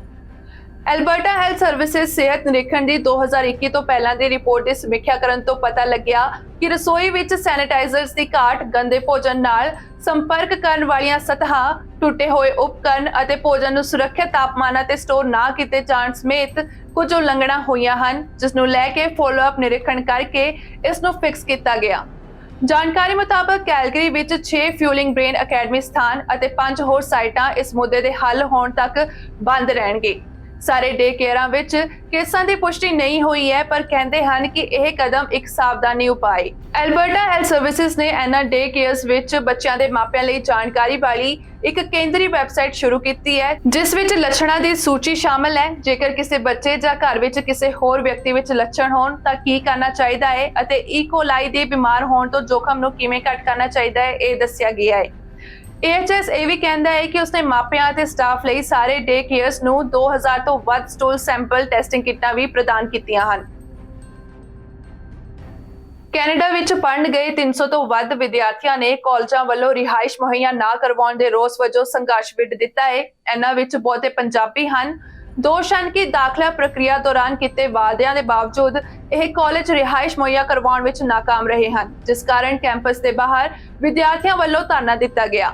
ਐਲਬਰਟਾ ਹੈਲਥ ਸਰਵਿਸਿਜ਼ ਸਿਹਤ ਨਿਰੀਖਣ ਦੀ 2021 ਤੋਂ ਪਹਿਲਾਂ ਦੀ ਰਿਪੋਰਟ ਦੀ ਸਮੀਖਿਆ ਕਰਨ ਤੋਂ ਪਤਾ ਲੱਗਿਆ ਕਿ ਰਸੋਈ ਵਿੱਚ ਸੈਨੀਟਾਈਜ਼ਰਸ ਦੀ ਘਾਟ, ਗੰਦੇ ਭੋਜਨ ਨਾਲ ਸੰਪਰਕ ਕਰਨ ਵਾਲੀਆਂ ਸਤਹਾਂ, ਟੁੱਟੇ ਹੋਏ ਉਪਕਰਨ ਅਤੇ ਭੋਜਨ ਨੂੰ ਸੁਰੱਖਿਅਤ ਤਾਪਮਾਨਾਂ ਤੇ ਸਟੋਰ ਨਾ ਕੀਤੇ ਜਾਣ ਸਮੇਤ ਕੁਝ ਉਲੰਘਣਾ ਹੋਈਆਂ ਹਨ, ਜਿਸ ਨੂੰ ਲੈ ਕੇ ਫੋਲੋਅਪ ਨਿਰੀਖਣ ਕਰਕੇ ਇਸ ਨੂੰ ਫਿਕਸ ਕੀਤਾ ਗਿਆ। ਜਾਣਕਾਰੀ ਮੁਤਾਬਕ ਕੈਲਗਰੀ ਵਿੱਚ 6 ਫਿਊਲਿੰਗ ਬ੍ਰੇਨ ਅਕੈਡਮੀ ਸਥਾਨ ਅਤੇ 5 ਹੋਰ ਸਾਈਟਾਂ ਇਸ ਮੁੱਦੇ ਦੇ ਹੱਲ ਹੋਣ ਤੱਕ ਬੰਦ ਰਹਿਣਗੇ। ਸਾਰੇ ਡੇ ਕੇਅਰਾਂ ਵਿੱਚ ਕੇਸਾਂ ਦੀ ਪੁਸ਼ਟੀ ਨਹੀਂ ਹੋਈ ਹੈ, ਪਰ ਕਹਿੰਦੇ ਹਨ ਕਿ ਇਹ ਕਦਮ ਇੱਕ ਸਾਵਧਾਨੀ ਉਪਾਅ ਹੈ। ਐਲਬਰਟਾ ਹੈਲਥ ਸਰਵਿਸਿਜ਼ ਨੇ ਇਹਨਾਂ ਡੇ ਕੇਅਰਸ ਵਿੱਚ ਬੱਚਿਆਂ ਦੇ ਮਾਪਿਆਂ ਲਈ ਜਾਣਕਾਰੀ ਵਾਲੀ ਇੱਕ ਕੇਂਦਰੀ ਵੈਬਸਾਈਟ ਸ਼ੁਰੂ ਕੀਤੀ ਹੈ, ਜਿਸ ਵਿੱਚ ਲੱਛਣਾਂ ਦੀ ਸੂਚੀ ਸ਼ਾਮਲ ਹੈ। ਜੇਕਰ ਕਿਸੇ ਬੱਚੇ ਜਾਂ ਘਰ ਵਿੱਚ ਕਿਸੇ ਹੋਰ ਵਿਅਕਤੀ ਵਿੱਚ ਲੱਛਣ ਹੋਣ ਤਾਂ ਕੀ ਕਰਨਾ ਚਾਹੀਦਾ ਹੈ ਅਤੇ ਈਕੋਲਾਈ ਦੇ ਬਿਮਾਰ ਹੋਣ ਤੋਂ ਜੋਖਮ ਨੂੰ ਕਿਵੇਂ ਘੱਟ ਕਰਨਾ ਚਾਹੀਦਾ ਹੈ, ਇਹ ਦੱਸਿਆ ਗਿਆ ਹੈ। AHS ਇਹ ਵੀ ਕਹਿੰਦਾ ਹੈ ਕਿ ਉਸਨੇ ਮਾਪਿਆਂ ਅਤੇ ਸਟਾਫ ਲਈ ਸਾਰੇ ਡੇ ਕੇਅਰਸ ਨੂੰ 2000 ਤੋਂ ਵੱਧ ਸਟੂਲ ਸੈਂਪਲ ਟੈਸਟਿੰਗ ਕਿੱਟਾਂ ਵੀ ਪ੍ਰਦਾਨ ਕੀਤੀਆਂ ਹਨ। ਕੈਨੇਡਾ ਵਿੱਚ ਪੜ੍ਹਨ ਗਏ 300 ਤੋਂ ਵੱਧ ਵਿਦਿਆਰਥੀਆਂ ਨੇ ਕਾਲਜਾਂ ਵੱਲੋਂ ਰਿਹਾਇਸ਼ ਮੁਹੱਈਆ ਨਾ ਕਰਵਾਉਣ ਦੇ ਰੋਸ ਵਜੋਂ ਸੰਘਰਸ਼ ਵਿੱਢ ਦਿੱਤਾ ਹੈ। ਇਹਨਾਂ ਵਿੱਚ ਬਹੁਤੇ ਪੰਜਾਬੀ ਹਨ। ਦੋਸ਼ ਹਨ ਕਿ ਦਾਖਲਾ ਪ੍ਰਕਿਰਿਆ ਦੌਰਾਨ ਕੀਤੇ ਵਾਅਦਿਆਂ ਦੇ ਬਾਵਜੂਦ ਇਹ ਕਾਲਜ ਰਿਹਾਇਸ਼ ਮੁਹੱਈਆ ਕਰਵਾਉਣ ਵਿੱਚ ਨਾਕਾਮ ਰਹੇ ਹਨ, ਜਿਸ ਕਾਰਨ ਕੈਂਪਸ ਦੇ ਬਾਹਰ ਵਿਦਿਆਰਥੀਆਂ ਵੱਲੋਂ ਧਰਨਾ ਦਿੱਤਾ ਗਿਆ।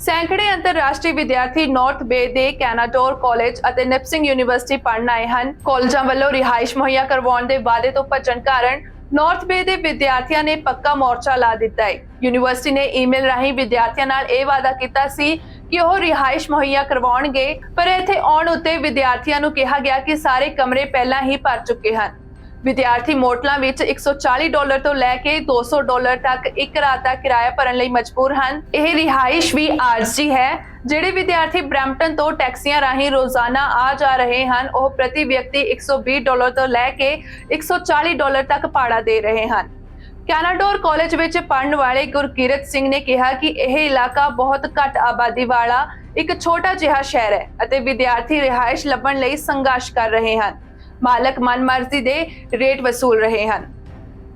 ਸੈਂਕੜੇ ਅੰਤਰਰਾਸ਼ਟਰੀ ਵਿਦਿਆਰਥੀ ਨਾਰਥ ਬੇ ਦੇ ਕੈਨਾਡੋਰ ਕਾਲਜ ਅਤੇ ਨਿਪਸਿੰਗ ਯੂਨੀਵਰਸਿਟੀ ਪੜ੍ਹਨ ਆਏ ਹਨ। ਕਾਲਜਾਂ ਵੱਲੋਂ ਰਿਹਾਇਸ਼ ਮੁਹੱਈਆ ਕਰਵਾਉਣ ਦੇ ਵਾਅਦੇ ਤੋਂ ਭੱਜਣ ਕਾਰਨ ਨਾਰਥ ਬੇ ਦੇ ਵਿਦਿਆਰਥੀਆਂ ਨੇ ਪੱਕਾ ਮੋਰਚਾ ਲਾ ਦਿੱਤਾ ਹੈ। ਯੂਨੀਵਰਸਿਟੀ ਨੇ ਈਮੇਲ ਰਾਹੀਂ ਵਿਦਿਆਰਥੀਆਂ ਨਾਲ ਇਹ ਵਾਅਦਾ ਕੀਤਾ ਸੀ ਕਿ ਉਹ ਰਿਹਾਇਸ਼ ਮੁਹੱਈਆ ਕਰਵਾਉਣਗੇ, ਪਰ ਇੱਥੇ ਆਉਣ ਉੱਤੇ ਵਿਦਿਆਰਥੀਆਂ ਨੂੰ ਕਿਹਾ ਗਿਆ ਕਿ ਸਾਰੇ ਕਮਰੇ ਪਹਿਲਾਂ ਹੀ ਭਰ ਚੁੱਕੇ ਹਨ। ਵਿਦਿਆਰਥੀ ਮੋਟਲਾਂ ਵਿੱਚ $140 ਤੋਂ ਲੈ ਕੇ $200 ਤੱਕ ਇੱਕ ਰਾਤ ਦਾ ਕਿਰਾਇਆ ਭਰਨ ਲਈ ਮਜਬੂਰ ਹਨ। ਇਹ ਰਿਹਾਇਸ਼ ਵੀ ਆਰਜ਼ੀ ਹੈ। ਜਿਹੜੇ ਵਿਦਿਆਰਥੀ ਬ੍ਰੈਂਪਟਨ ਤੋਂ ਟੈਕਸੀਆਂ ਰਾਹੀਂ ਰੋਜ਼ਾਨਾ ਆ ਜਾ ਰਹੇ ਹਨ, ਉਹ ਪ੍ਰਤੀ ਵਿਅਕਤੀ $120 ਤੋਂ ਲੈ ਕੇ $140 ਤੱਕ ਭਾੜਾ ਦੇ ਰਹੇ ਹਨ। ਕੈਨਾਡੋਰ ਕਾਲਜ ਵਿੱਚ ਪੜ੍ਹਨ ਵਾਲੇ ਗੁਰਕੀਰਤ ਸਿੰਘ ਨੇ ਕਿਹਾ ਕਿ ਇਹ ਇਲਾਕਾ ਬਹੁਤ ਘੱਟ ਆਬਾਦੀ ਵਾਲਾ ਇੱਕ ਛੋਟਾ ਜਿਹਾ ਸ਼ਹਿਰ ਹੈ ਅਤੇ ਵਿਦਿਆਰਥੀ ਰਿਹਾਇਸ਼ ਲੱਭਣ ਲਈ ਸੰਘਰਸ਼ ਕਰ ਰਹੇ ਹਨ। ਮਾਲਕ ਮਨਮਰਜ਼ੀ ਦੇ ਰੇਟ ਵਸੂਲ ਰਹੇ ਹਨ।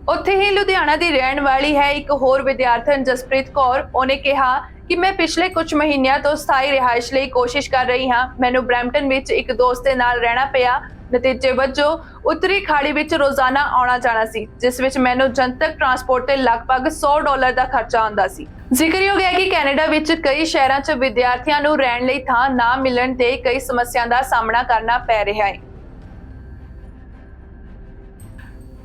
ਉੱਥੇ ਹੀ ਲੁਧਿਆਣਾ ਦੀ ਰਹਿਣ ਵਾਲੀ ਹੈ ਇੱਕ ਹੋਰ ਵਿਦਿਆਰਥਣ ਜਸਪ੍ਰੀਤ ਕੌਰ। ਉਹਨੇ ਕਿਹਾ ਕਿ ਮੈਂ ਪਿਛਲੇ ਕੁਝ ਮਹੀਨਿਆਂ ਤੋਂ ਸਥਾਈ ਰਿਹਾਇਸ਼ ਲਈ ਕੋਸ਼ਿਸ਼ ਕਰ ਰਹੀ ਹਾਂ। ਮੈਨੂੰ ਬ੍ਰੈਂਪਟਨ ਵਿੱਚ ਇੱਕ ਦੋਸਤ ਦੇ ਨਾਲ ਰਹਿਣਾ ਪਿਆ। ਨਤੀਜੇ ਵਜੋਂ ਉੱਤਰੀ ਖਾੜੀ ਵਿੱਚ ਰੋਜ਼ਾਨਾ ਆਉਣਾ ਜਾਣਾ ਸੀ, ਜਿਸ ਵਿੱਚ ਮੈਨੂੰ ਜਨਤਕ ਟਰਾਂਸਪੋਰਟ ਤੇ ਲਗਭਗ $100 ਦਾ ਖਰਚਾ ਆਉਂਦਾ ਸੀ। ਜ਼ਿਕਰਯੋਗ ਹੈ ਕਿ ਕੈਨੇਡਾ ਵਿੱਚ ਕਈ ਸ਼ਹਿਰਾਂ 'ਚ ਵਿਦਿਆਰਥੀਆਂ ਨੂੰ ਰਹਿਣ ਲਈ ਥਾਂ ਨਾ ਮਿਲਣ ਤੇ ਕਈ ਸਮੱਸਿਆਵਾਂ ਦਾ ਸਾਹਮਣਾ ਕਰਨਾ ਪੈ ਰਿਹਾ ਹੈ।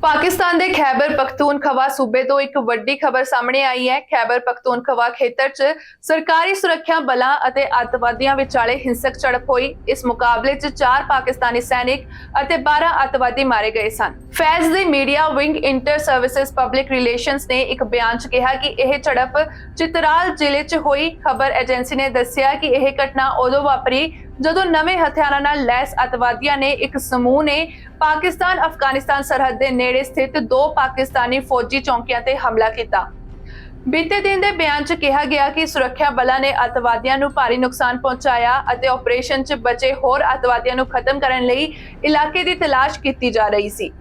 ਪਾਕਿਸਤਾਨ ਦੇ ਖੈਬਰ ਪਖਤੂਨਖਵਾ ਸੂਬੇ ਤੋਂ ਇੱਕ ਵੱਡੀ ਖਬਰ ਸਾਹਮਣੇ ਆਈ ਹੈ। ਖੈਬਰ ਪਖਤੂਨਖਵਾ ਖੇਤਰ 'ਚ ਸਰਕਾਰੀ ਸੁਰੱਖਿਆ ਬਲਾਂ ਅਤੇ ਅੱਤਵਾਦੀਆਂ ਵਿਚਾਲੇ ਹਿੰਸਕ ਝੜਪ ਹੋਈ। ਇਸ ਮੁਕਾਬਲੇ 'ਚ 4 ਪਾਕਿਸਤਾਨੀ ਸੈਨਿਕ ਅਤੇ 12 ਅੱਤਵਾਦੀ ਮਾਰੇ ਗਏ ਸਨ। ਫੈਜ਼ ਦੀ media wing inter services public relations ਨੇ ਇੱਕ ਬਿਆਨ 'ਚ ਕਿਹਾ ਕਿ ਇਹ ਝੜਪ ਚਿਤਰਾਲ ਜ਼ਿਲ੍ਹੇ 'ਚ ਹੋਈ। ਖਬਰ ਏਜੰਸੀ ਨੇ ਦੱਸਿਆ ਕਿ ਇਹ ਘਟਨਾ ਉਦੋਂ ਵਾਪਰੀ ਜਦੋਂ ਨਵੇਂ ਹਥਿਆਰਾਂ ਨਾਲ ਲੈਸ ਅੱਤਵਾਦੀਆਂ ਨੇ ਇੱਕ ਸਮੂਹ ਨੇ ਪਾਕਿਸਤਾਨ ਅਫਗਾਨਿਸਤਾਨ ਸਰਹੱਦ ਦੇ ਨੇੜੇ ਸਥਿਤ 2 ਪਾਕਿਸਤਾਨੀ ਫੌਜੀ ਚੌਂਕੀਆਂ ਤੇ ਹਮਲਾ ਕੀਤਾ। ਬੀਤੇ ਦਿਨ ਦੇ ਬਿਆਨ 'ਚ ਕਿਹਾ ਗਿਆ ਕਿ ਸੁਰੱਖਿਆ ਬਲਾਂ ਨੇ ਅੱਤਵਾਦੀਆਂ ਨੂੰ ਭਾਰੀ ਨੁਕਸਾਨ ਪਹੁੰਚਾਇਆ ਅਤੇ ਆਪਰੇਸ਼ਨ 'ਚ ਬਚੇ ਹੋਰ ਅੱਤਵਾਦੀਆਂ ਨੂੰ ਖਤਮ ਕਰਨ ਲਈ ਇਲਾਕੇ ਦੀ ਤਲਾਸ਼ ਕੀਤੀ ਜਾ ਰਹੀ ਸੀ।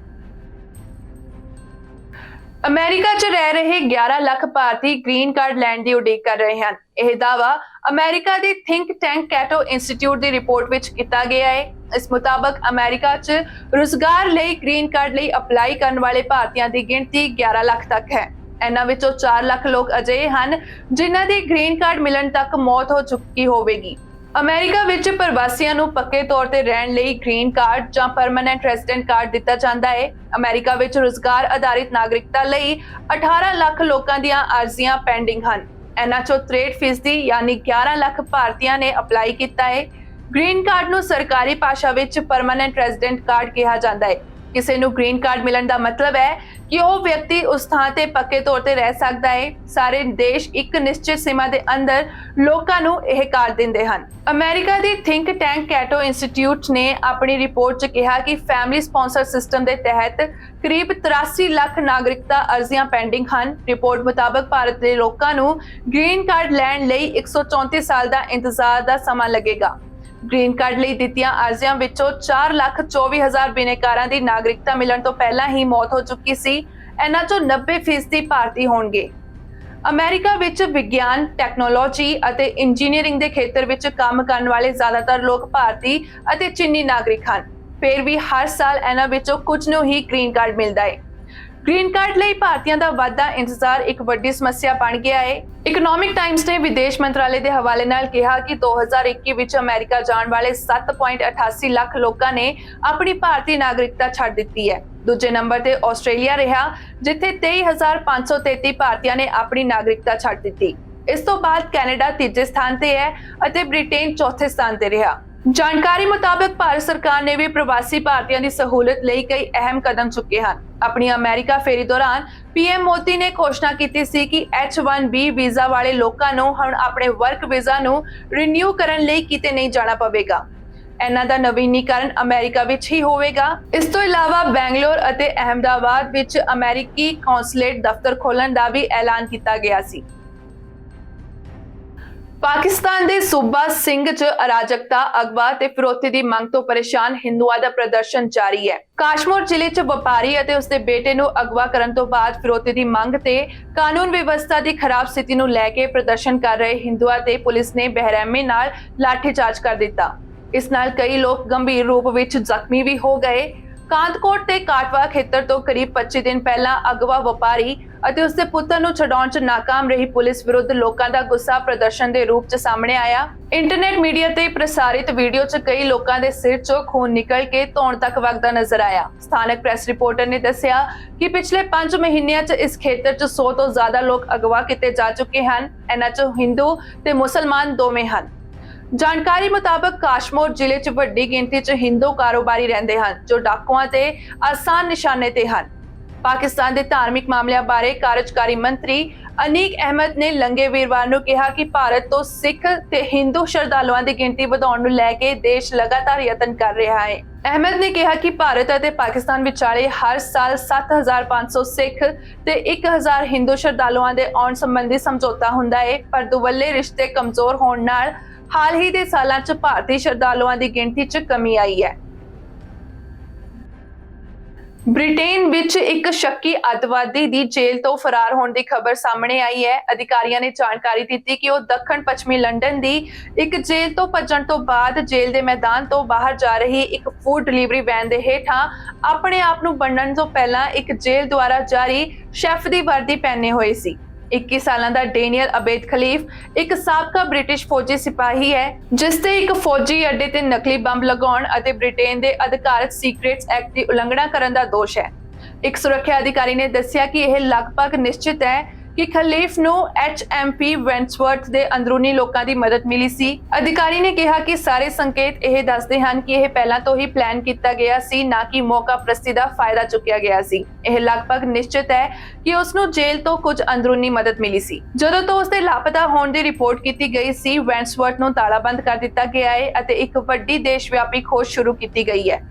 ਅਮਰੀਕਾ 'ਚ ਰਹਿ ਰਹੇ 11 ਲੱਖ ਭਾਰਤੀ ਗ੍ਰੀਨ ਕਾਰਡ ਲੈਣ ਦੀ ਉਡੀਕ ਕਰ ਰਹੇ ਹਨ। ਇਹ ਦਾਅਵਾ ਅਮਰੀਕਾ ਦੀ ਥਿੰਕ ਟੈਂਕ ਕੈਟੋ ਇੰਸਟੀਚਿਊਟ ਦੀ ਰਿਪੋਰਟ ਵਿੱਚ ਕੀਤਾ ਗਿਆ ਹੈ। ਇਸ ਮੁਤਾਬਕ ਅਮਰੀਕਾ 'ਚ ਰੁਜ਼ਗਾਰ ਲਈ ਗ੍ਰੀਨ ਕਾਰਡ ਲਈ ਅਪਲਾਈ ਕਰਨ ਵਾਲੇ ਭਾਰਤੀਆਂ ਦੀ ਗਿਣਤੀ 11 ਲੱਖ ਤੱਕ ਹੈ। ਇਹਨਾਂ ਵਿੱਚੋਂ 4 ਲੱਖ ਲੋਕ ਅਜਿਹੇ ਹਨ ਜਿਨ੍ਹਾਂ ਦੀ ਗ੍ਰੀਨ ਕਾਰਡ ਮਿਲਣ ਤੱਕ ਮੌਤ ਹੋ ਚੁੱਕੀ ਹੋਵੇਗੀ। ਅਮਰੀਕਾ ਵਿੱਚ ਪ੍ਰਵਾਸੀਆਂ ਨੂੰ ਪੱਕੇ ਤੌਰ ਤੇ ਰਹਿਣ ਲਈ ਗ੍ਰੀਨ ਕਾਰਡ ਜਾਂ ਪਰਮਨੈਂਟ ਰੈਜ਼ੀਡੈਂਟ ਕਾਰਡ ਦਿੱਤਾ ਜਾਂਦਾ ਹੈ। ਅਮਰੀਕਾ ਵਿੱਚ ਰੁਜ਼ਗਾਰ ਆਧਾਰਿਤ ਨਾਗਰਿਕਤਾ ਲਈ 18 ਲੱਖ ਲੋਕਾਂ ਦੀਆਂ ਅਰਜ਼ੀਆਂ ਪੈਂਡਿੰਗ ਹਨ। ਇਹਨਾਂ ਚੋਂ 63% ਯਾਨੀ 11 ਲੱਖ ਭਾਰਤੀਆਂ ਨੇ ਅਪਲਾਈ ਕੀਤਾ ਹੈ। ਗ੍ਰੀਨ ਕਾਰਡ ਨੂੰ ਸਰਕਾਰੀ ਭਾਸ਼ਾ ਵਿੱਚ ਪਰਮਨੈਂਟ ਰੈਜ਼ੀਡੈਂਟ ਕਾਰਡ ਕਿਹਾ ਜਾਂਦਾ ਹੈ। ਕਿਸੇ ਨੂੰ ਗ੍ਰੀਨ ਕਾਰਡ ਮਿਲਣ ਦਾ ਮਤਲਬ ਹੈ ਕਿ ਉਹ ਵਿਅਕਤੀ ਉਸ ਥਾਂ ਤੇ ਪੱਕੇ ਤੌਰ ਤੇ ਰਹਿ ਸਕਦਾ ਹੈ। ਸਾਰੇ ਦੇਸ਼ ਇੱਕ ਨਿਸ਼ਚਿਤ ਸੀਮਾ ਦੇ ਅੰਦਰ ਲੋਕਾਂ ਨੂੰ ਇਹ ਕਾਰਡ ਦਿੰਦੇ ਹਨ। ਅਮਰੀਕਾ ਦੀ ਥਿੰਕ ਟੈਂਕ ਕੈਟੋ ਇੰਸਟੀਚਿਊਟ ਨੇ ਆਪਣੀ ਰਿਪੋਰਟ 'ਚ ਕਿਹਾ ਕਿ ਫੈਮਿਲੀ ਸਪਾਂਸਰ ਸਿਸਟਮ ਦੇ ਤਹਿਤ ਕਰੀਬ 83 ਲੱਖ ਨਾਗਰਿਕਤਾ ਅਰਜ਼ੀਆਂ ਪੈਂਡਿੰਗ ਹਨ। ਰਿਪੋਰਟ ਮੁਤਾਬਕ ਭਾਰਤ ਦੇ ਲੋਕਾਂ ਨੂੰ ਗ੍ਰੀਨ ਕਾਰਡ ਲੈਣ ਲਈ 134 ਸਾਲ ਦਾ ਇੰਤਜ਼ਾਰ ਦਾ ਸਮਾਂ ਲੱਗੇਗਾ। ਗ੍ਰੀਨ ਕਾਰਡ ਲਈ ਦਿੱਤੀਆਂ ਅਰਜ਼ੀਆਂ ਵਿੱਚੋਂ 4,24,000 ਬਿਨੇਕਾਰਾਂ ਦੀ ਨਾਗਰਿਕਤਾ ਮਿਲਣ ਤੋਂ ਪਹਿਲਾਂ ਹੀ ਮੌਤ ਹੋ ਚੁੱਕੀ ਸੀ। ਇਹਨਾਂ ਚੋਂ 90% ਭਾਰਤੀ ਹੋਣਗੇ। ਅਮਰੀਕਾ ਵਿੱਚ ਵਿਗਿਆਨ, ਟੈਕਨੋਲੋਜੀ ਅਤੇ ਇੰਜੀਨੀਅਰਿੰਗ ਦੇ ਖੇਤਰ ਵਿੱਚ ਕੰਮ ਕਰਨ ਵਾਲੇ ਜ਼ਿਆਦਾਤਰ ਲੋਕ ਭਾਰਤੀ ਅਤੇ ਚੀਨੀ ਨਾਗਰਿਕ ਹਨ। ਫਿਰ ਵੀ ਹਰ ਸਾਲ ਇਹਨਾਂ ਵਿੱਚੋਂ ਕੁਝ ਨੂੰ ਹੀ ਗ੍ਰੀਨ ਕਾਰਡ ਮਿਲਦਾ ਹੈ। ਗ੍ਰੀਨ ਕਾਰਡ ਲਈ ਭਾਰਤੀਆਂ ਦਾ ਵਾਧਾ ਇੰਤਜ਼ਾਰ ਇੱਕ ਵੱਡੀ ਸਮੱਸਿਆ ਬਣ ਗਿਆ ਹੈ। ਇਕਨੋਮਿਕ ਟਾਈਮਜ਼ ਨੇ ਵਿਦੇਸ਼ ਮੰਤਰਾਲੇ ਦੇ ਹਵਾਲੇ ਨਾਲ ਕਿਹਾ ਕਿ 2021 ਵਿੱਚ ਅਮਰੀਕਾ ਜਾਣ ਵਾਲੇ 7.88 ਲੱਖ ਲੋਕਾਂ ਨੇ ਆਪਣੀ ਭਾਰਤੀ ਨਾਗਰਿਕਤਾ ਛੱਡ ਦਿੱਤੀ ਹੈ। ਦੂਜੇ ਨੰਬਰ ਤੇ ਆਸਟ੍ਰੇਲੀਆ ਰਿਹਾ, ਜਿੱਥੇ 23,533 ਭਾਰਤੀਆਂ ਨੇ ਆਪਣੀ ਨਾਗਰਿਕਤਾ ਛੱਡ ਦਿੱਤੀ। ਇਸ ਤੋਂ ਬਾਅਦ ਕੈਨੇਡਾ ਤੀਜੇ ਸਥਾਨ ਤੇ ਹੈ ਅਤੇ ਬ੍ਰਿਟੇਨ ਚੌਥੇ ਸਥਾਨ ਤੇ ਰਿਹਾ। ਜਾਣਕਾਰੀ ਮੁਤਾਬਕ ਭਾਰਤ ਸਰਕਾਰ ਨੇ ਵੀ ਪ੍ਰਵਾਸੀ ਭਾਰਤੀਆਂ ਦੀ ਸਹੂਲਤ ਲਈ ਕਈ ਅਹਿਮ ਕਦਮ ਚੁੱਕੇ ਹਨ। ਆਪਣੀ ਅਮਰੀਕਾ ਫੇਰੀ ਦੌਰਾਨ ਪੀਐਮ ਮੋਦੀ ਨੇ ਘੋਸ਼ਣਾ ਕੀਤੀ ਸੀ ਕਿ H1B ਵੀਜ਼ਾ ਵਾਲੇ ਲੋਕਾਂ ਨੂੰ ਹੁਣ ਆਪਣੇ ਵਰਕ ਵੀਜ਼ਾ ਨੂੰ ਰੀਨਿਊ ਕਰਨ ਲਈ ਕਿਤੇ ਨਹੀਂ ਜਾਣਾ ਪਵੇਗਾ। ਇਹਨਾਂ ਦਾ ਨਵੀਨੀਕਰਨ ਅਮਰੀਕਾ ਵਿੱਚ ਹੀ ਹੋਵੇਗਾ। ਇਸ ਤੋਂ ਇਲਾਵਾ ਬੈਂਗਲੌਰ ਅਤੇ ਅਹਿਮਦਾਬਾਦ ਵਿੱਚ ਅਮਰੀਕੀ ਕੌਂਸਲੇਟ ਦਫ਼ਤਰ ਖੋਲ੍ਹਣ ਦਾ ਵੀ ਐਲਾਨ ਕੀਤਾ ਗਿਆ ਸੀ। ਪਾਕਿਸਤਾਨ ਦੇ ਸੂਬਾ ਸਿੰਘ 'ਚ ਅਰਾਜਕਤਾ, ਅਗਵਾ ਤੇ ਫਿਰੌਤੀ ਦੀ ਮੰਗ ਤੋਂ ਪਰੇਸ਼ਾਨ ਹਿੰਦੂਆਂ ਦਾ ਪ੍ਰਦਰਸ਼ਨ ਜਾਰੀ ਹੈ। ਕਾਸ਼ਮੀਰ ਜ਼ਿਲ੍ਹੇ 'ਚ ਵਪਾਰੀ ਅਤੇ ਉਸਦੇ ਬੇਟੇ ਨੂੰ ਅਗਵਾ ਕਰਨ ਤੋਂ ਬਾਅਦ ਫਿਰੌਤੀ ਦੀ ਮੰਗ ਤੇ ਕਾਨੂੰਨ ਵਿਵਸਥਾ ਦੀ ਖਰਾਬ ਸਥਿਤੀ ਨੂੰ ਲੈ ਕੇ ਪ੍ਰਦਰਸ਼ਨ ਕਰ ਰਹੇ ਹਿੰਦੂਆਂ ਤੇ ਪੁਲਿਸ ਨੇ ਬੇਰਹਿਮੀ ਨਾਲ ਲਾਠੀਚਾਰਜ ਕਰ ਦਿੱਤਾ। ਇਸ ਨਾਲ ਕਈ ਲੋਕ ਗੰਭੀਰ ਰੂਪ ਵਿੱਚ ਜ਼ਖਮੀ ਵੀ ਹੋ ਗਏ। ਕਾਂਦਕੋਟ ਤੇ ਕਾਟਵਾ ਖੇਤਰ ਤੋਂ ਕਰੀਬ 25 ਦਿਨ ਪਹਿਲਾਂ ਅਗਵਾ ਵਪਾਰੀ ਅਤੇ ਉਸਦੇ ਪੁੱਤਰ ਨੂੰ ਛਡਾਉਣ 'ਚ ਨਾਕਾਮ ਰਹੀ ਪੁਲਿਸ ਵਿਰੁੱਧ ਲੋਕਾਂ ਦਾ ਗੁੱਸਾ ਪ੍ਰਦਰਸ਼ਨ ਦੇ ਰੂਪ 'ਚ ਸਾਹਮਣੇ ਆਇਆ। ਇੰਟਰਨੈਟ ਮੀਡੀਆ ਤੇ ਪ੍ਰਸਾਰਿਤ ਵੀਡੀਓ 'ਚ ਕਈ ਲੋਕਾਂ ਦੇ ਸਿਰ 'ਚੋਂ ਖੂਨ ਨਿਕਲ ਕੇ ਧੌਣ ਤੱਕ ਵਗਦਾ ਨਜ਼ਰ ਆਇਆ। ਸਥਾਨਕ ਪ੍ਰੈਸ ਰਿਪੋਰਟਰ ਨੇ ਦੱਸਿਆ ਕਿ ਪਿਛਲੇ 5 ਮਹੀਨਿਆਂ 'ਚ ਇਸ ਖੇਤਰ 'ਚ 100 ਤੋਂ ਜ਼ਿਆਦਾ ਲੋਕ ਅਗਵਾ ਕੀਤੇ ਜਾ ਚੁੱਕੇ ਹਨ। ਇਹਨਾਂ 'ਚ ਹਿੰਦੂ ਤੇ ਮੁਸਲਮਾਨ ਦੋਵੇਂ ਹਨ। ਜਾਣਕਾਰੀ ਮੁਤਾਬਕ ਕਾਸ਼ਮੀਰ ਜ਼ਿਲ੍ਹੇ 'ਚ ਵੱਡੀ ਗਿਣਤੀ 'ਚ ਹਿੰਦੂ ਕਾਰੋਬਾਰੀ ਰਹਿੰਦੇ ਹਨ ਜੋ ਡਾਕੂਆਂ ਤੇ ਆਸਾਨ ਨਿਸ਼ਾਨੇ ਤੇ ਹਨ। ਪਾਕਿਸਤਾਨ ਦੇ ਧਾਰਮਿਕ ਮਾਮਲਿਆਂ ਬਾਰੇ ਕਾਰਜਕਾਰੀ ਮੰਤਰੀ ਅਨੀਕ ਅਹਿਮਦ ਨੇ ਲੰਘੇ ਵੀਰਵਾਰ ਨੂੰ ਕਿਹਾ ਕਿ ਭਾਰਤ ਤੋਂ ਸਿੱਖ ਤੇ ਹਿੰਦੂ ਸ਼ਰਧਾਲੂਆਂ ਦੀ ਗਿਣਤੀ ਵਧਾਉਣ ਨੂੰ ਲੈ ਕੇ ਦੇਸ਼ ਲਗਾਤਾਰ ਯਤਨ ਕਰ ਰਿਹਾ ਹੈ। ਅਹਿਮਦ ਨੇ ਕਿਹਾ ਕਿ ਭਾਰਤ ਅਤੇ ਪਾਕਿਸਤਾਨ ਵਿਚਾਲੇ ਹਰ ਸਾਲ 7,500 ਸਿੱਖ ਤੇ 1,000 ਹਿੰਦੂ ਸ਼ਰਧਾਲੂਆਂ ਦੇ ਆਉਣ ਸੰਬੰਧੀ ਸਮਝੌਤਾ ਹੁੰਦਾ ਹੈ, ਪਰ ਦੁਵੱਲੇ ਰਿਸ਼ਤੇ ਕਮਜ਼ੋਰ ਹੋਣ ਨਾਲ ਹਾਲ ਹੀ ਦੇ ਸਾਲਾਂ 'ਚ ਭਾਰਤੀ ਸ਼ਰਧਾਲੂਆਂ ਦੀ ਗਿਣਤੀ 'ਚ ਕਮੀ ਆਈ ਹੈ। ਬ੍ਰਿਟੇਨ ਵਿੱਚ ਇੱਕ ਸ਼ੱਕੀ ਅੱਤਵਾਦੀ ਦੀ ਜੇਲ੍ਹ ਤੋਂ ਫਰਾਰ ਹੋਣ ਦੀ ਖਬਰ ਸਾਹਮਣੇ ਆਈ ਹੈ। ਅਧਿਕਾਰੀਆਂ ਨੇ ਜਾਣਕਾਰੀ ਦਿੱਤੀ ਕਿ ਉਹ ਦੱਖਣ ਪੱਛਮੀ ਲੰਡਨ ਦੀ ਇੱਕ ਜੇਲ੍ਹ ਤੋਂ ਭੱਜਣ ਤੋਂ ਬਾਅਦ ਜੇਲ੍ਹ ਦੇ ਮੈਦਾਨ ਤੋਂ ਬਾਹਰ ਜਾ ਰਹੀ ਇੱਕ ਫੂਡ ਡਿਲੀਵਰੀ ਵੈਨ ਦੇ ਹੇਠਾਂ ਆਪਣੇ ਆਪ ਨੂੰ ਬੰਨਣ ਤੋਂ ਪਹਿਲਾਂ ਇੱਕ ਜੇਲ੍ਹ ਦੁਆਰਾ ਜਾਰੀ ਸ਼ੈਫ ਦੀ ਵਰਦੀ ਪਹਿਨੇ ਹੋਏ ਸੀ। 21 ਸਾਲਾਂ ਦਾ ਡੇਨੀਅਲ ਅਬੇਦ ਖਲੀਫ ਇੱਕ ਸਾਬਕਾ ਬ੍ਰਿਟਿਸ਼ ਫੌਜੀ ਸਿਪਾਹੀ ਹੈ ਜਿਸ ਤੇ ਇੱਕ ਫੌਜੀ ਅੱਡੇ ਤੇ ਨਕਲੀ ਬੰਬ ਲਗਾਉਣ ਅਤੇ ਬ੍ਰਿਟੇਨ ਦੇ ਅਧਿਕਾਰਤ ਸੀਕ੍ਰੇਟਸ ਐਕਟ ਦੀ ਉਲੰਘਣਾ ਕਰਨ ਦਾ ਦੋਸ਼ ਹੈ। ਇੱਕ ਸੁਰੱਖਿਆ ਅਧਿਕਾਰੀ ਨੇ ਦੱਸਿਆ ਕਿ ਇਹ ਲਗਭਗ ਨਿਸ਼ਚਿਤ ਹੈ ਕਿ ਖਲੀਫ ਨੂੰ HMP ਵੈਂਟਸਵਰਥ ਦੇ ਅੰਦਰੂਨੀ ਲੋਕਾਂ ਦੀ ਮਦਦ ਮਿਲੀ ਸੀ। ਅਧਿਕਾਰੀ ਨੇ ਕਿਹਾ ਕਿ ਸਾਰੇ ਸੰਕੇਤ ਇਹ ਦੱਸਦੇ ਹਨ ਕਿ ਇਹ ਪਹਿਲਾਂ ਤੋਂ ਹੀ ਪਲਾਨ ਕੀਤਾ ਗਿਆ ਸੀ, ਨਾ ਕਿ ਮੌਕਾ ਪ੍ਰਸਤੀ ਦਾ ਫਾਇਦਾ ਚੁੱਕਿਆ ਗਿਆ ਸੀ। ਇਹ ਲਗਭਗ ਨਿਸ਼ਚਿਤ ਹੈ ਕਿ ਉਸ ਨੂੰ ਜੇਲ੍ਹ ਤੋਂ ਕੁਝ ਅੰਦਰੂਨੀ ਮਦਦ ਮਿਲੀ ਸੀ। ਜਦੋਂ ਤੋਂ ਉਸ ਦੇ ਲਾਪਤਾ ਹੋਣ ਦੀ ਰਿਪੋਰਟ ਕੀਤੀ ਗਈ ਸੀ, ਵੈਂਟਸਵਰਥ ਨੂੰ ਤਾਲਾਬੰਦ ਕਰ ਦਿੱਤਾ ਗਿਆ ਹੈ ਅਤੇ ਇੱਕ ਵੱਡੀ ਦੇਸ਼ ਵਿਆਪੀ ਖੋਜ ਸ਼ੁਰੂ ਕੀਤੀ ਗਈ ਹੈ।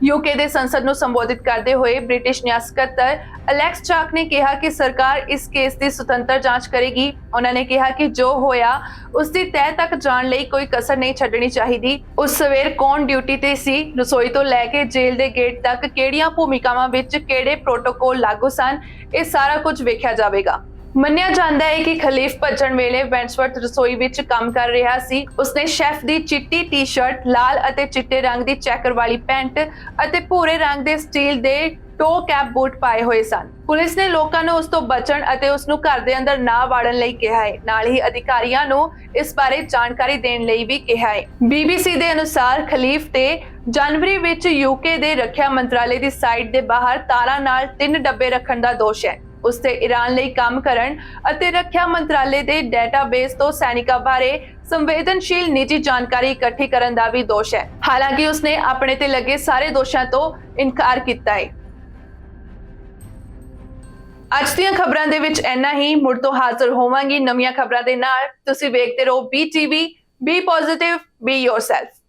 UK ਦੇ ਸੰਸਦ ਨੂੰ ਸੰਬੋਧਿਤ ਕਰਦੇ ਹੋਏ ਬ੍ਰਿਟਿਸ਼ ਨਿਆਂ ਸਕੱਤਰ ਅਲੈਕਸ ਚਾਕ ਨੇ ਕਿਹਾ ਕਿ ਸਰਕਾਰ ਇਸ ਕੇਸ ਦੀ ਸੁਤੰਤਰ ਜਾਂਚ ਕਰੇਗੀ। ਉਹਨਾਂ ਨੇ ਕਿਹਾ ਕਿ ਜੋ ਹੋਇਆ ਉਸ ਦੀ ਤਹਿ ਤੱਕ ਜਾਣ ਲਈ ਕੋਈ ਕਸਰ ਨਹੀਂ ਛੱਡਣੀ ਚਾਹੀਦੀ। ਉਸ ਸਵੇਰ ਕੌਣ ਡਿਊਟੀ ਤੇ ਸੀ, ਰਸੋਈ ਤੋਂ ਲੈ ਕੇ ਜੇਲ੍ਹ ਦੇ ਗੇਟ ਤੱਕ ਕਿਹੜੀਆਂ ਭੂਮਿਕਾਵਾਂ ਵਿੱਚ ਕਿਹੜੇ ਪ੍ਰੋਟੋਕੋਲ ਲਾਗੂ ਸਨ, ਇਹ ਸਾਰਾ ਕੁਝ ਵੇਖਿਆ ਜਾਵੇਗਾ। ਮੰਨਿਆ ਜਾਂਦਾ ਹੈ ਕਿ ਖਲੀਫ ਭੱਜਣ ਵੇਲੇ ਵੈਂਟਸਵਰਥ ਰਸੋਈ ਵਿੱਚ ਕੰਮ ਕਰ ਰਿਹਾ ਸੀ। ਉਸਨੇ ਸ਼ੈਫ ਦੀ ਚਿੱਟੀ ਟੀ-ਸ਼ਰਟ, ਲਾਲ ਅਤੇ ਚਿੱਟੇ ਰੰਗ ਦੀ ਚੈਕਰ ਵਾਲੀ ਪੈਂਟ ਅਤੇ ਭੂਰੇ ਰੰਗ ਦੇ ਸਟੀਲ ਦੇ ਟੋ ਕੈਪ ਬੂਟ ਪਾਏ ਹੋਏ ਸਨ। ਪੁਲਿਸ ਨੇ ਲੋਕਾਂ ਨੂੰ ਉਸ ਤੋਂ ਬਚਣ ਅਤੇ ਉਸ ਨੂੰ ਘਰ ਦੇ ਅੰਦਰ ਨਾ ਵਾੜਨ ਲਈ ਕਿਹਾ ਹੈ। ਨਾਲ ਹੀ ਅਧਿਕਾਰੀਆਂ ਨੂੰ ਇਸ ਬਾਰੇ ਜਾਣਕਾਰੀ ਦੇਣ ਲਈ ਵੀ ਕਿਹਾ ਹੈ। BBC ਦੇ ਅਨੁਸਾਰ ਖਲੀਫ ਤੇ ਜਨਵਰੀ ਵਿੱਚ UK ਦੇ ਰੱਖਿਆ ਮੰਤਰਾਲੇ ਦੀ ਸਾਈਟ ਦੇ ਬਾਹਰ ਤਾਰਾਂ ਨਾਲ 3 ਡੱਬੇ ਰੱਖਣ ਦਾ ਦੋਸ਼ ਹੈ। ਉਸ ਤੇ ਈਰਾਨ ਲਈ ਕੰਮ ਕਰਨ ਅਤੇ ਰੱਖਿਆ ਮੰਤਰਾਲੇ ਦੇ ਡੇਟਾਬੇਸ ਤੋਂ ਸੈਨਿਕਾਂ ਬਾਰੇ ਸੰਵੇਦਨਸ਼ੀਲ ਨਿੱਜੀ ਜਾਣਕਾਰੀ ਇਕੱਠੀ ਕਰਨ ਦਾ ਵੀ ਦੋਸ਼ ਹੈ। ਹਾਲਾਂਕਿ ਉਸਨੇ ਆਪਣੇ ਤੇ ਲੱਗੇ ਸਾਰੇ ਦੋਸ਼ਾਂ ਤੋਂ ਇਨਕਾਰ ਕੀਤਾ ਹੈ। ਅੱਜ ਦੀਆਂ ਖਬਰਾਂ ਦੇ ਵਿੱਚ ਇੰਨਾ ਹੀ। ਮੁੜ ਤੋਂ ਹਾਜ਼ਰ ਹੋਵਾਂਗੀ ਨਵੀਆਂ ਖਬਰਾਂ ਦੇ ਨਾਲ। ਤੁਸੀਂ ਵੇਖਦੇ ਰਹੋ BTV, B positive, B yourself.